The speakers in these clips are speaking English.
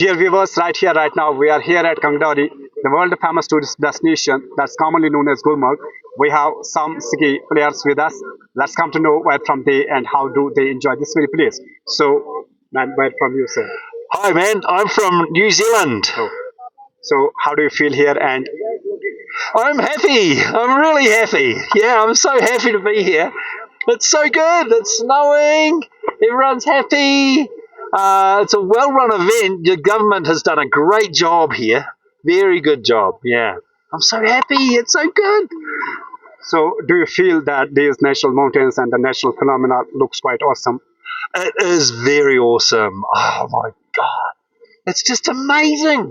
Dear viewers, right here, right now, we are here at Kangdori, the world famous tourist destination that's commonly known as Gulmarg. We have some ski players with us. Let's come to know where from they and how do they enjoy this very place. So, man, where from you, sir? Hi, man. I'm from New Zealand. So how do you feel here? And I'm happy. I'm really happy. Yeah, I'm so happy to be here. It's so good. It's snowing. Everyone's happy. It's a well-run event. The government has done a great job here. Very good job. Yeah. I'm so happy. It's so good. so, do you feel that these natural mountains and the natural phenomena looks quite awesome? It is very awesome. Oh my God. It's just amazing.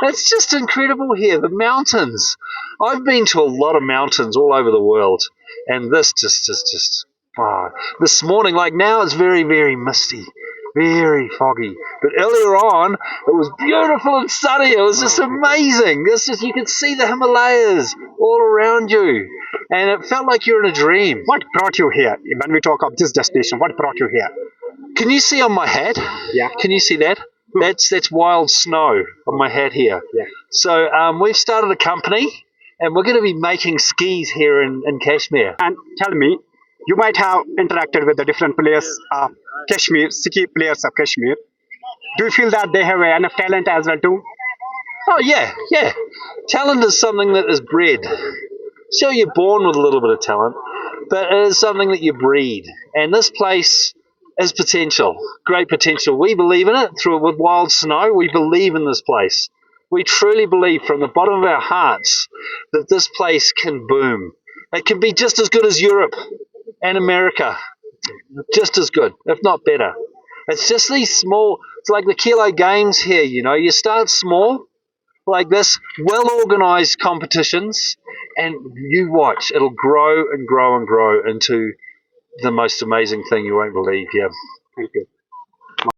It's just incredible here. The mountains. I've been to a lot of mountains all over the world, and this just. Wow. This morning, like now, it's very, very misty, very foggy. But earlier on, it was beautiful and sunny. It was just amazing. It's just you could see the Himalayas all around you, and it felt like you're in a dream. What brought you here? When we talk of this destination, what brought you here? Can you see on my hat? Yeah. Can you see that? That's wild snow on my hat here. Yeah. So we've started a company, and we're going to be making skis here in Kashmir. And tell me, you might have interacted with the different players of Kashmir, ski players of Kashmir. Do you feel that they have enough talent as well too? Oh yeah, yeah. Talent is something that is bred. So you're born with a little bit of talent, but it is something that you breed. And this place is potential, great potential. We believe in it through with wild snow. We believe in this place. We truly believe from the bottom of our hearts that this place can boom. It can be just as good as Europe and America, just as good, if not better. It's just these small. It's like the Kilo Games here. You start small, like this, well organized competitions, and you watch. It'll grow and grow and grow into the most amazing thing you won't believe. Yeah. Thank you.